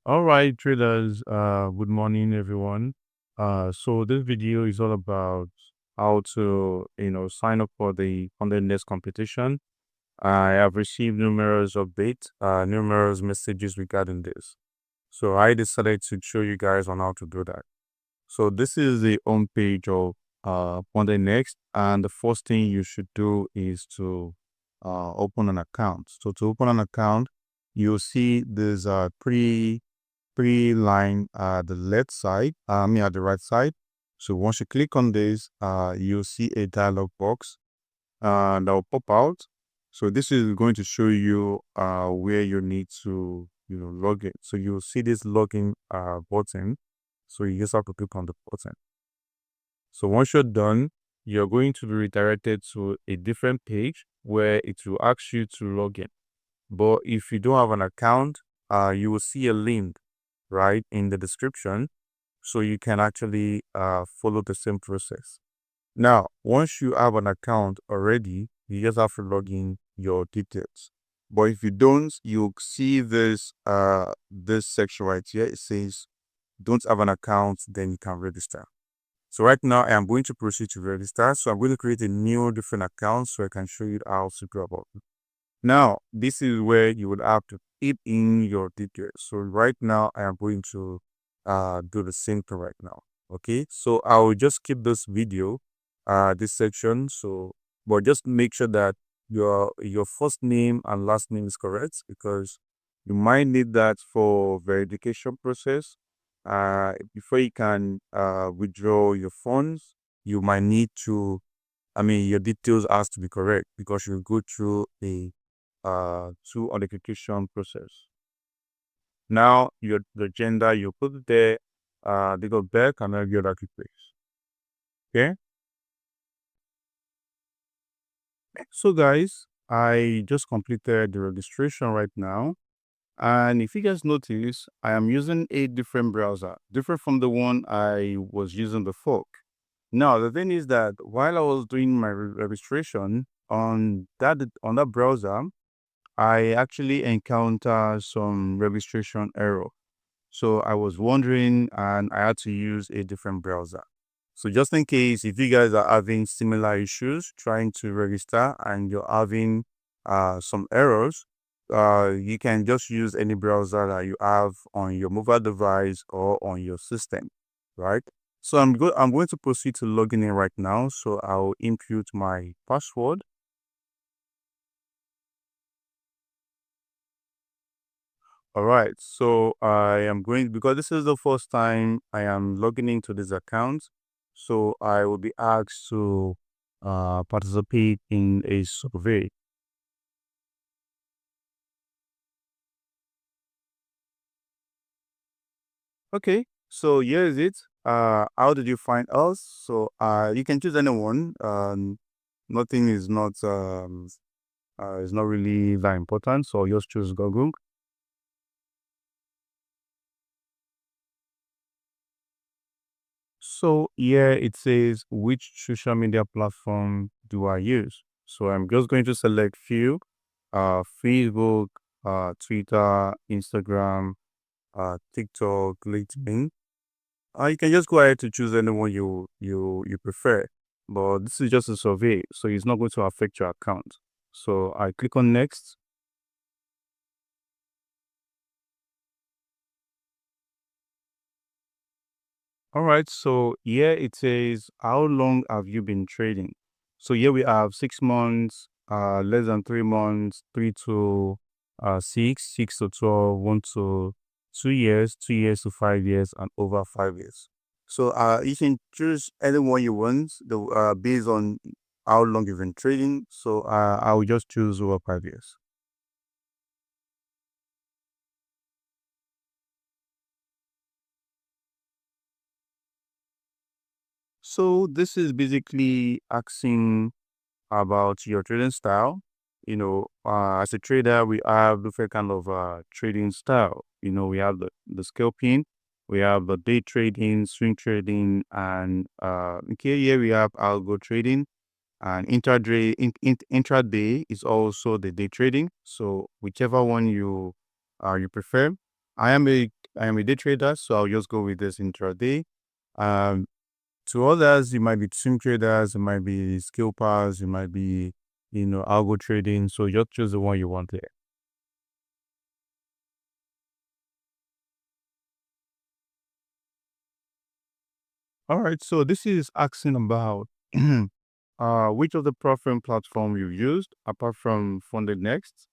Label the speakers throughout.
Speaker 1: All right, traders, good morning, everyone. So this video is all about how to, sign up for the FundedNext competition. I have received numerous updates, numerous messages regarding this. So I decided to show you guys on how to do that. So this is the home page of FundedNext, and the first thing you should do is to open an account. So to open an account, you'll see there's three line at the left side, at the right side. So once you click on this, you'll see a dialog box that will pop out. So this is going to show you where you need to log in. So you'll see this login button. So you just have to click on the button. So once you're done, you're going to be redirected to a different page where it will ask you to log in. But if you don't have an account, you will see a link right in the description, so you can actually follow the same process. Now, once you have an account already, you just have to log in your details. But if you don't, you'll see this section right here. It says don't have an account, then you can register. So right now I am going to proceed to register. So I'm going to create a new different account so I can show you how to go about it. Now, this is where you would have to put in your details. So right now I am going to do the same thing right now. Okay, so I will just keep this video, this section. So, but just make sure that your first name and last name is correct, because you might need that for verification process. Before you can withdraw your funds, you might need to, your details has to be correct, because you go through a two authentication process. Now the gender, you put it there, date of birth and every other key place. Okay. So guys, I just completed the registration right now. And if you guys notice, I am using a different browser, different from the one I was using before. Now, the thing is that while I was doing my registration on that browser, I actually encountered some registration error. So I was wondering, and I had to use a different browser. So just in case, if you guys are having similar issues trying to register and you're having some errors, you can just use any browser that you have on your mobile device or on your system, right? So I'm going to proceed to logging in right now. So I'll input my password. All right, so I am going, because this is the first time I am logging into this account, so I will be asked to participate in a survey. Okay, so here is it. How did you find us? So you can choose anyone. Nothing is not really that important, so just choose Google. So here it says, which social media platform do I use? So I'm just going to select few, Facebook, Twitter, Instagram, TikTok, LinkedIn. You can just go ahead to choose anyone you prefer, but this is just a survey, so it's not going to affect your account. So I click on next. All right, so here it says, how long have you been trading? So here we have 6 months, less than 3 months, 3 to 6, 6 to 12, 1 to 2 years, 2 years to 5 years, and over 5 years. So you can choose any one you want, based on how long you've been trading. So I will just choose over 5 years. So this is basically asking about your trading style. As a trader, we have different kind of trading style. We have the scalping, we have the day trading, swing trading, and okay, here we have algo trading, and intraday is also the day trading. So whichever one you prefer. I am I am a day trader, so I'll just go with this intraday. Um, to others, it might be swing traders, it might be scalpers, it might be, algo trading. So just choose the one you want there. All right. So this is asking about which of the profit platform you've used apart from FundedNext.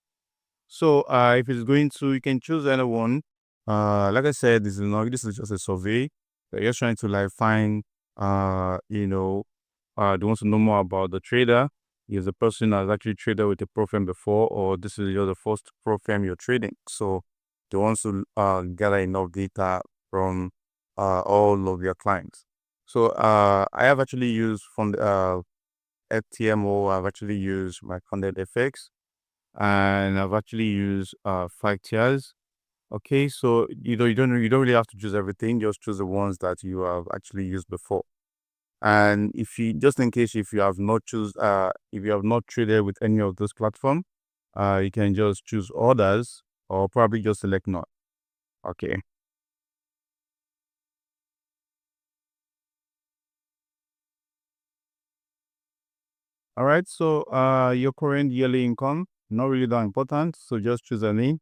Speaker 1: So if it's going to, you can choose any one. Like I said, this is just a survey. They're just trying to like find they want to know more about the trader. Is the person has actually traded with a pro firm before, or this is your the first pro firm you're trading. So they want to gather enough data from all of your clients. So I have actually used from FTMO. I've actually used my funded FX, and I've actually used 5 tiers. Okay, so you don't really have to choose everything. Just choose the ones that you have actually used before. And if you just in case if you have not if you have not traded with any of those platforms, you can just choose others or probably just select none. Okay. All right. So your current yearly income, not really that important. So just choose any.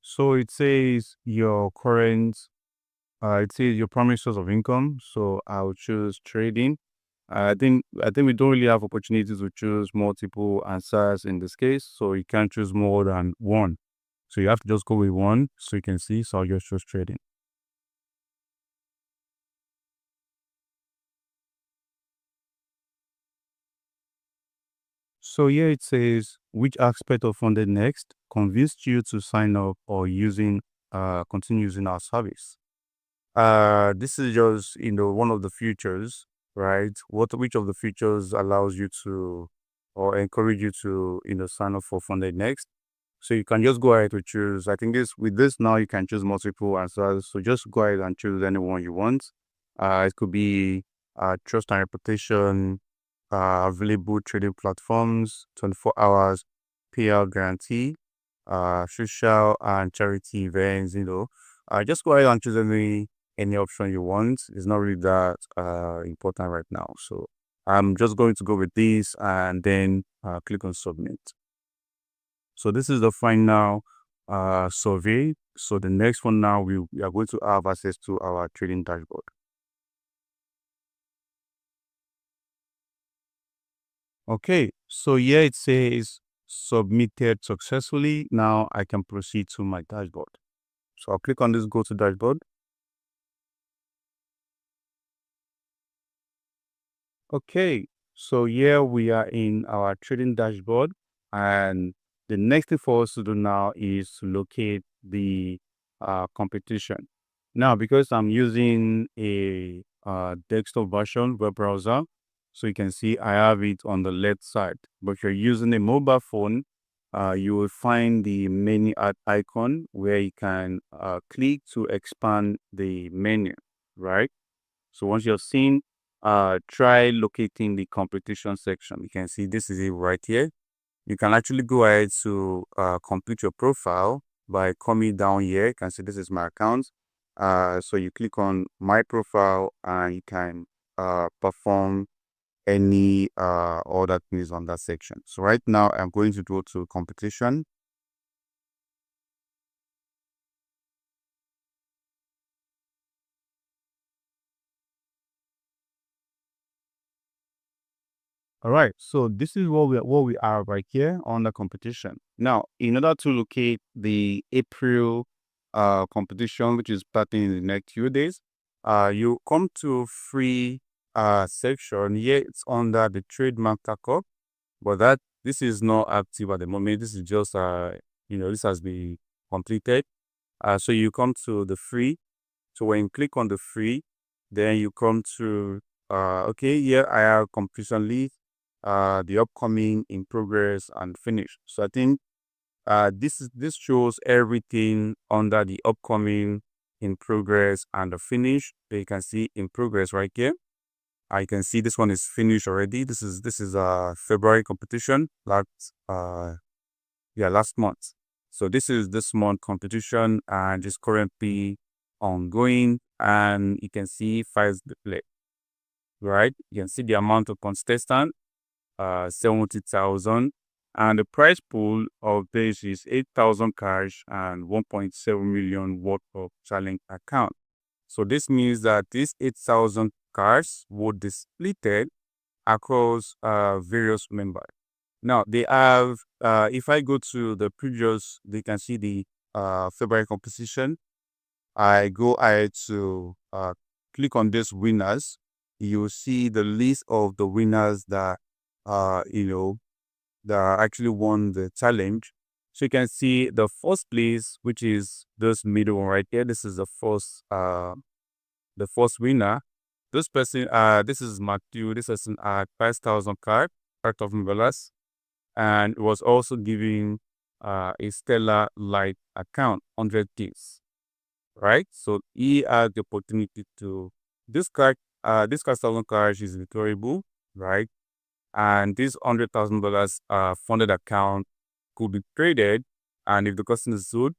Speaker 1: So it says your primary source of income. So I'll choose trading. I think we don't really have opportunities to choose multiple answers in this case. So you can't choose more than one. So you have to just go with one so you can see. So I'll just choose trading. So here it says which aspect of Funded Next convinced you to sign up or continue using our service. This is just one of the features, right? Which of the features allows you to or encourage you to sign up for Funded Next? So you can just go ahead to choose. I think this with this now you can choose multiple answers. So just go ahead and choose any one you want. It could be trust and reputation, available trading platforms, 24 hours payout guarantee, social and charity events. Just go ahead and choose any option you want. It's not really that important right now. So I'm just going to go with this and then click on submit. So this is the final survey. So the next one now we are going to have access to our trading dashboard. Okay, so here it says submitted successfully. Now I can proceed to my dashboard. So I'll click on this go to dashboard. Okay, so here we are in our trading dashboard, and the next thing for us to do now is to locate the competition. Now, because I'm using a desktop version web browser, so you can see I have it on the left side. But if you're using a mobile phone, you will find the menu icon where you can click to expand the menu, right? So once you're seen, try locating the competition section. You can see this is it right here. You can actually go ahead to complete your profile by coming down here. You can see this is my account. So you click on my profile and you can perform any other things on that section. So right now I'm going to go to competition. All right, so this is what we are right here on the competition. Now, in order to locate the April competition, which is starting in the next few days, you come to free section. Here it's under the trademark markup, but that this is not active at the moment. This is just this has been completed. So you come to the free. So when you click on the free, then you come to okay, here I have completion list, the upcoming, in progress, and finish. So I think this shows everything under the upcoming, in progress, and the finish. So you can see in progress right here. I can see this one is finished already. This is February competition, last month. So this is this month competition and is currently ongoing, and you can see files display, right? You can see the amount of contestant, 70,000, and the prize pool of this is 8,000 cash and 1.7 million worth of challenge account. So this means that these 8,000 cards would be splitted across various members. Now they have, if I go to the previous, they can see the February composition. I go ahead to click on this winners. You'll see the list of the winners that that actually won the challenge. So you can see the first place, which is this middle one right here. This is the first winner. This person, this is Matthew. This person had 5,000 card, $5,000, and was also giving a Stellar Light account, 100 gifts, right? So he had the opportunity to this card. This 1,000 cards is retrievable, right? And this $100,000 funded account could be traded, and if the person is good,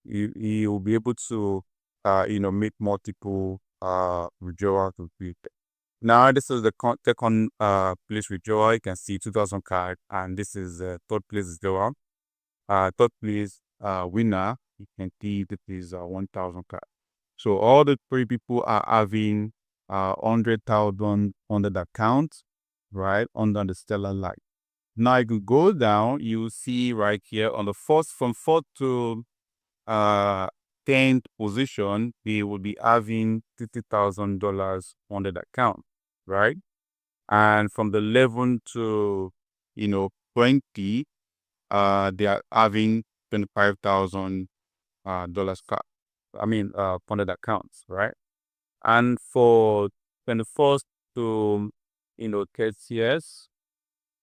Speaker 1: he will be able to make multiple withdrawal to be. Now this is the second place withdrawal. You can see 2,000 card, and this is third place withdrawal. Third place winner, you can see this is 1,000 card. So all the three people are having 100,000 on the account, right, under the Stellar Light. Now you can go down, you see right here on the from fourth to 10th position, they will be having $50,000 on the account, right? And from the 11 to 20, they are having $25,000 funded accounts, right? And for 21st to 30th,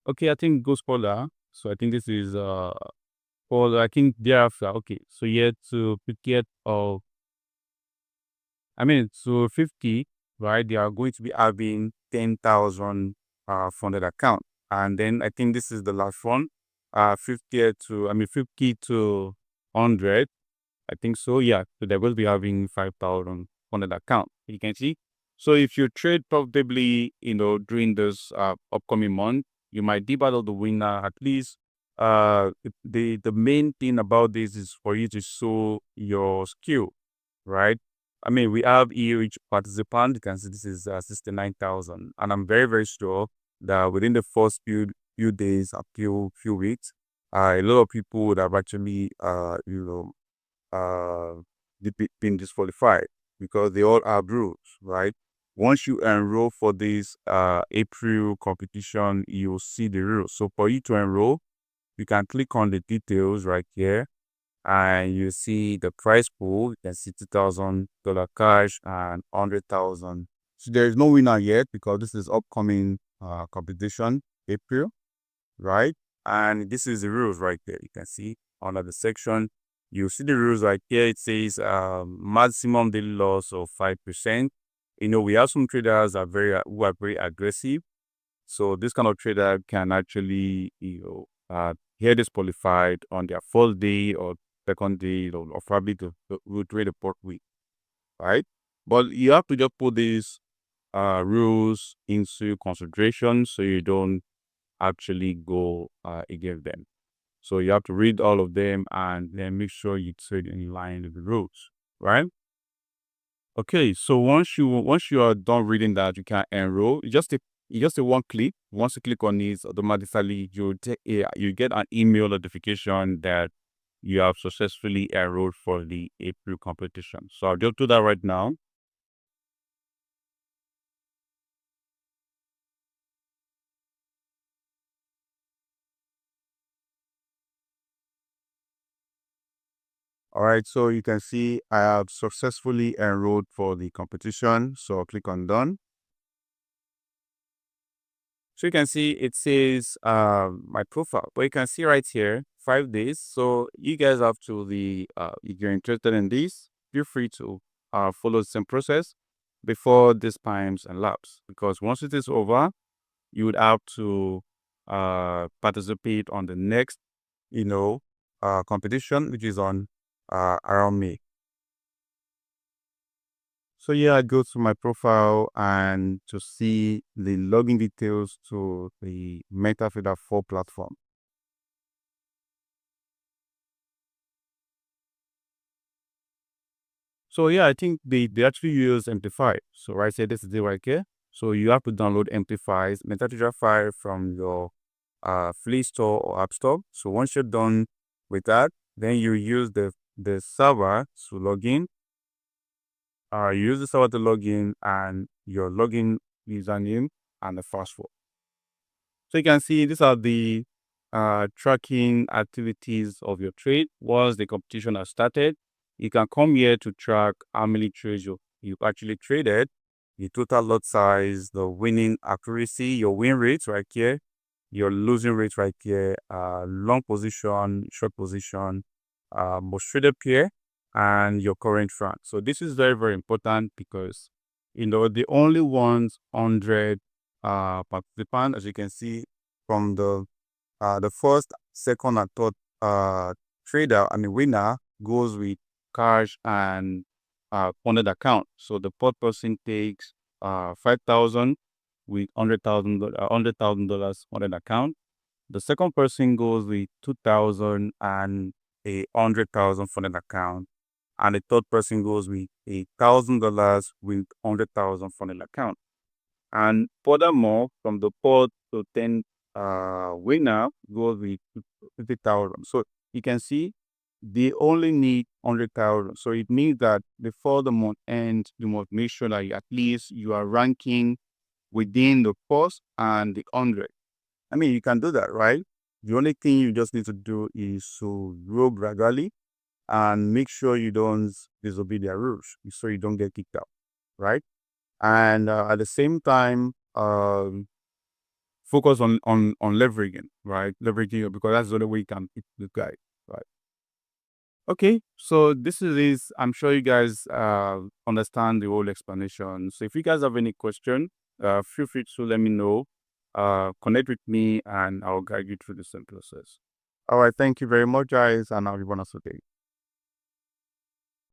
Speaker 1: okay, I think it goes further. So I think this is for I think thereafter. Okay, so here to 50th of so 50, right? They are going to be having 10,000 funded account, and then I think this is the last one, 50 to 100. I think so. Yeah, so they will be having 5,000 funded account. You can see. So if you trade profitably, during this upcoming month, you might dip out of the winner. At least, the main thing about this is for you to show your skill, right? We have each participant. You can see this is 69,000, and I'm very, very sure that within the first few days, a few weeks, a lot of people would have actually been disqualified because they all have rules, right? Once you enroll for this April competition, you'll see the rules. So for you to enroll, you can click on the details right here, and you see the prize pool. You can see $2,000 cash and 100,000. So there is no winner yet because this is upcoming competition, April, right? And this is the rules right there. You can see under the section, you see the rules right here. It says maximum daily loss of 5%. We have some traders who are very aggressive. So this kind of trader can actually get disqualified on their first day or second day, or probably will trade the fourth week, right? But you have to just put these rules into consideration so you don't actually go against them. So you have to read all of them and then make sure you trade in line with the rules, right? Okay, so once you are done reading that, you can enroll. You just take one click. Once you click on it, automatically you get an email notification that you have successfully enrolled for the April competition. So I'll just do that right now. All right, so you can see I have successfully enrolled for the competition. So I'll click on done. So you can see it says my profile, but you can see right here 5 days. So you guys have to if you're interested in this, feel free to follow the same process. before these times elapse. Because once it is over, you would have to participate on the next, competition, which is on around May. So yeah, I go to my profile and to see the login details to the MetaFeeder 4 platform. So yeah, I think they actually use Amplify. So right here, this is it right here. So you have to download Amplify's MetaTeacher file from your Play Store or App Store. So once you're done with that, then you use the server to log in. You use the server to log in and your login username and the password. So you can see these are the tracking activities of your trade. Once the competition has started, you can come here to track how many trades you've actually traded, the total lot size, the winning accuracy, your win rate right here, your losing rate right here, long position, short position, most traded pair, and your current run. So this is very, very important because the only ones 100 participant, as you can see from the first, second, and third trader and the winner goes with cash and funded account. So the third person takes 5,000 with $100,000 funded account. The second person goes with 2,000 and a 100,000 funded account, and the third person goes with $1,000 with 100,000 funded account. And furthermore, from the fourth to 10 winner goes with 50,000. So you can see they only need 100,000. So it means that before the month ends, you must make sure that at least you are ranking within the first and the 100. I mean, you can do that, right? The only thing you just need to do is to grow gradually and make sure you don't disobey their rules so you don't get kicked out, right? And at the same time, focus on leveraging, right? Leveraging, because that's the only way you can beat the guy, right? Okay, so this is this. I'm sure you guys understand the whole explanation. So if you guys have any question, feel free to let me know. Connect with me and I'll guide you through the same process. All right, thank you very much, guys, and have a wonderful day.